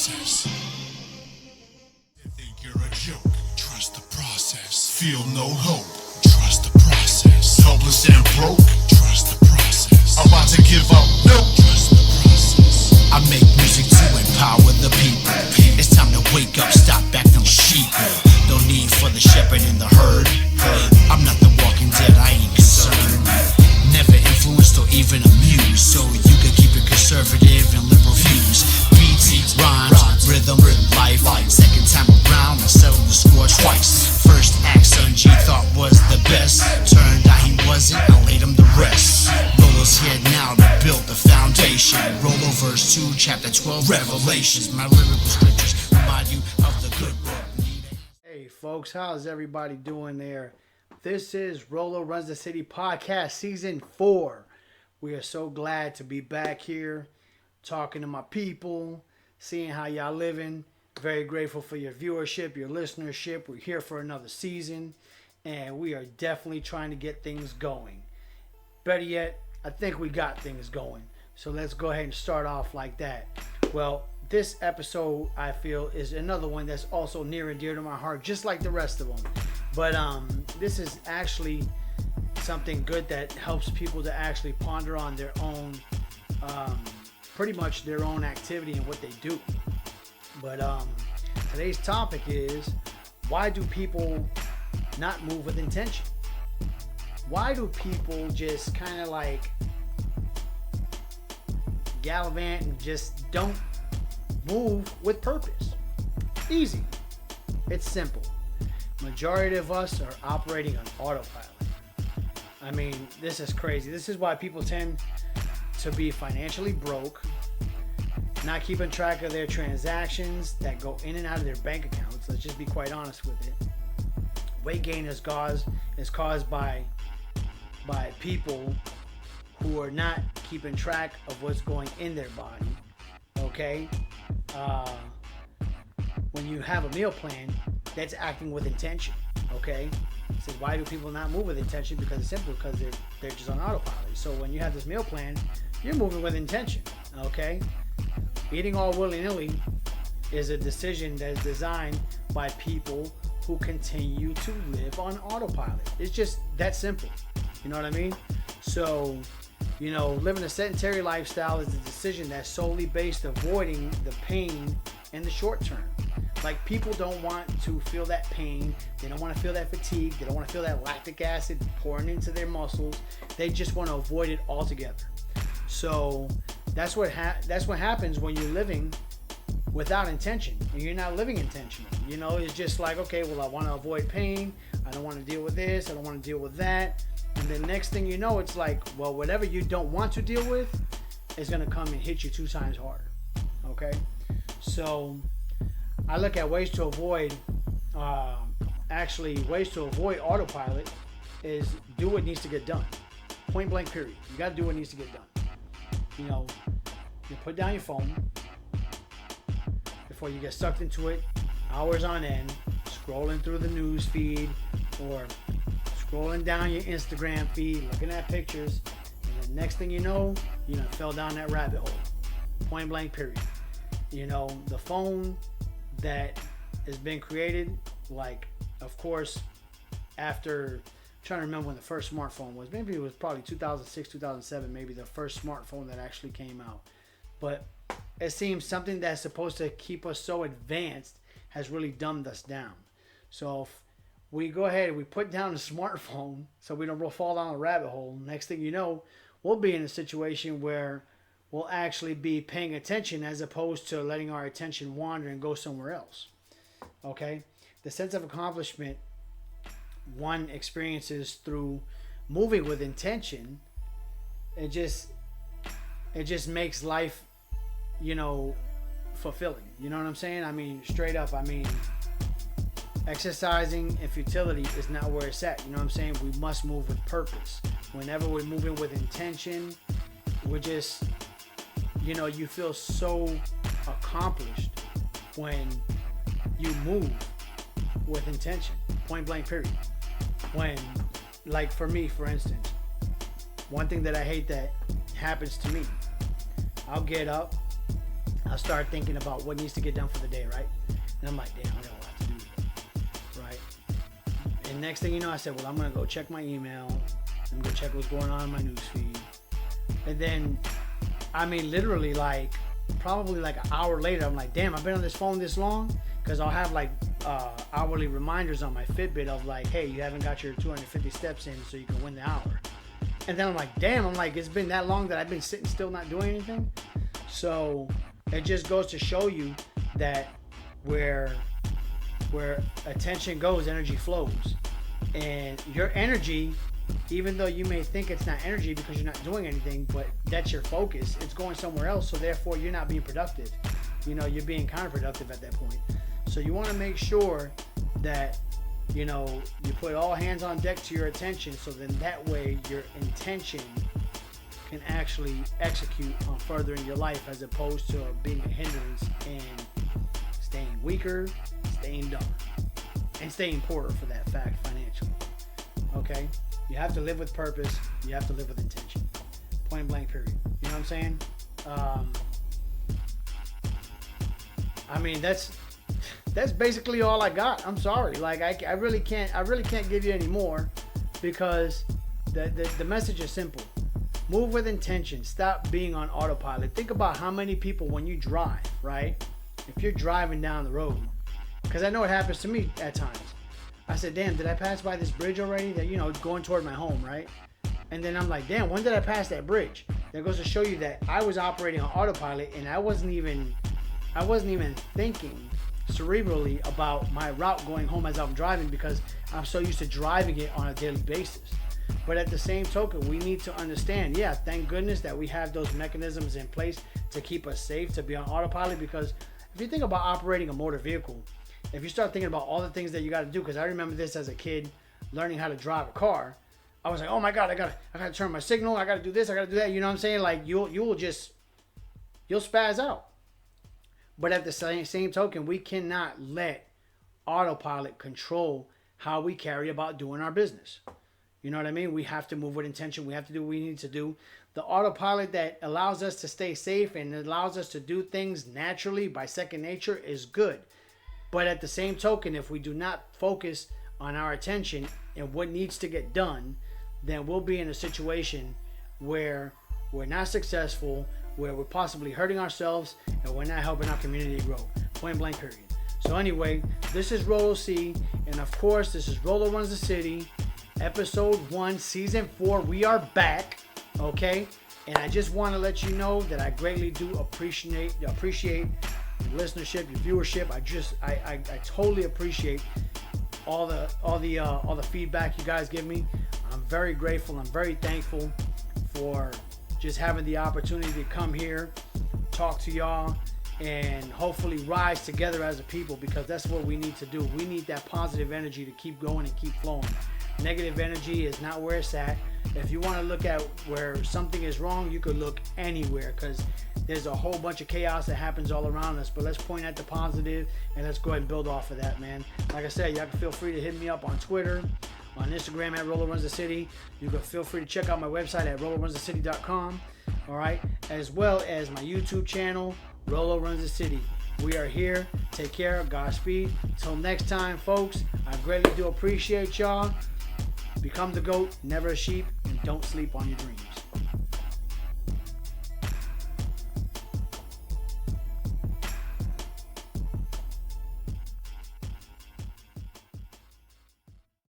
process. They think you're a joke. Trust the process. Feel no hope. Trust the process. Helpless and broke. Trust the process. About to give up. No. Trust the process. I make music to empower the people. It's time to wake up. Stop acting like sheep. No need for the shepherd in the herd. I'm not the walking dead. I ain't concerned. Never influenced or even amused, so you can keep it conservative and liberal views. Beats, rhymes, rhythm, life. Second time around, I settled the score twice. First act, Son G thought was the best. Turned out he wasn't, I laid him the rest. Rolo's here now to build the foundation. Rolo verse 2, chapter 12, Revelations. My lyrical scriptures remind you of the good book. Hey folks, how's everybody doing there? This is Rolo Runs the City podcast season 4. We are so glad to be back here talking to my people, seeing how y'all living. Very grateful for your viewership, your listenership. We're here for another season, and we are definitely trying to get things going. Better yet, I think we got things going. So let's go ahead and start off like that. Well, this episode, I feel, is another one that's also near and dear to my heart, just like the rest of them. But this is actually something good that helps people to actually ponder on their own, pretty much their own activity and what they do. But today's topic is, why do people not move with intention? Why do people just kind of like gallivant and just don't move with purpose? Easy. It's simple. Majority of us are operating on autopilot. I mean, this is crazy. This is why people tend to be financially broke, not keeping track of their transactions that go in and out of their bank accounts. Let's just be quite honest with it. Weight gain is caused by people who are not keeping track of what's going in their body. Okay? When you have a meal plan, that's acting with intention. Okay? So why do people not move with intention? Because it's simple, because they're just on autopilot. So when you have this meal plan, you're moving with intention. Okay? Eating all willy-nilly is a decision that is designed by people who continue to live on autopilot. It's just that simple. You know what I mean? So, living a sedentary lifestyle is a decision that's solely based avoiding the pain in the short term. Like, people don't want to feel that pain. They don't want to feel that fatigue. They don't want to feel that lactic acid pouring into their muscles. They just want to avoid it altogether. So that's what happens when you're living without intention and you're not living intentionally. It's just like, okay, well, I want to avoid pain. I don't want to deal with this. I don't want to deal with that. And the next thing you know, it's like, well, whatever you don't want to deal with is going to come and hit you 2 times harder. Okay? So I look at ways to avoid autopilot is do what needs to get done. Point blank period. You got to do what needs to get done. You put down your phone before you get sucked into it hours on end, scrolling through the news feed or scrolling down your Instagram feed, looking at pictures, and the next thing you know, you fell down that rabbit hole. Point blank period. The phone that has been created, like, of course, after, I'm trying to remember when the first smartphone was. Maybe it was probably 2006, 2007, maybe the first smartphone that actually came out. But it seems something that's supposed to keep us so advanced has really dumbed us down. So if we go ahead and we put down the smartphone so we don't fall down a rabbit hole, next thing you know, we'll be in a situation where we'll actually be paying attention as opposed to letting our attention wander and go somewhere else. Okay? The sense of accomplishment one experiences through moving with intention, it just makes life, fulfilling. You know what I'm saying? I mean, straight up, exercising and futility is not where it's at. You know what I'm saying? We must move with purpose. Whenever we're moving with intention, we're just, you feel so accomplished when you move with intention. Point blank period. When, like for me, for instance, one thing that I hate that happens to me, I'll get up, I'll start thinking about what needs to get done for the day, right? And I'm like, damn, I got a lot to do, right? And next thing you know, I said, well, I'm gonna go check my email. I'm gonna check what's going on in my newsfeed. And then, I mean, literally, like, probably like an hour later, I'm like, damn, I've been on this phone this long? Because I'll have like hourly reminders on my Fitbit of like, hey, you haven't got your 250 steps in, so you can win the hour. And then I'm like, damn, it's been that long that I've been sitting still not doing anything. So it just goes to show you that where attention goes, energy flows. And your energy, even though you may think it's not energy because you're not doing anything, but that's your focus, it's going somewhere else. So therefore you're not being productive. You know, you're being counterproductive at that point. So you want to make sure that, you know, you put all hands on deck to your attention, so then that way your intention can actually execute on furthering your life, as opposed to being a hindrance and staying weaker, staying dumber, and staying poorer for that fact financially. Okay? You have to live with purpose. You have to live with intention. Point blank period. You know what I'm saying? I mean, that's basically all I got. I'm sorry. Like, I really can't give you any more, because the message is simple. Move with intention. Stop being on autopilot. Think about how many people, when you drive, right? If you're driving down the road, because I know it happens to me at times. I said, damn, did I pass by this bridge already? That, you know, going toward my home, right? And then I'm like, damn, when did I pass that bridge? That goes to show you that I was operating on autopilot, and I wasn't even thinking cerebrally about my route going home as I'm driving, because I'm so used to driving it on a daily basis. But at the same token, we need to understand, yeah, thank goodness that we have those mechanisms in place to keep us safe, to be on autopilot. Because if you think about operating a motor vehicle, if you start thinking about all the things that you got to do, because I remember this as a kid, learning how to drive a car, I was like, oh my God, I gotta turn my signal, I gotta do this, I gotta do that. You know what I'm saying? Like, you'll spaz out. But at the same token, we cannot let autopilot control how we carry about doing our business. You know what I mean? We have to move with intention. We have to do what we need to do. The autopilot that allows us to stay safe and allows us to do things naturally by second nature is good. But at the same token, if we do not focus on our attention and what needs to get done, then we'll be in a situation where we're not successful, where we're possibly hurting ourselves, and we're not helping our community grow. Point blank period. So anyway, this is Rolo C, and of course, this is Rolo Runs the City, episode 1, season 4. We are back, okay? And I just want to let you know that I greatly do appreciate your listenership, your viewership. I totally appreciate all the feedback you guys give me. I'm very grateful. I'm very thankful for just having the opportunity to come here, talk to y'all, and hopefully rise together as a people, because that's what we need to do. We need that positive energy to keep going and keep flowing. Negative energy is not where it's at. If you want to look at where something is wrong, you could look anywhere, because there's a whole bunch of chaos that happens all around us. But let's point at the positive, and let's go ahead and build off of that, man. Like I said, y'all can feel free to hit me up on Twitter, on Instagram at Rolo Runs the City. You can feel free to check out my website at RoloRunsTheCity.com. All right, as well as my YouTube channel, Rolo Runs the City. We are here. Take care. Godspeed. Till next time, folks. I greatly do appreciate y'all. Become the GOAT, never a sheep, and don't sleep on your dreams.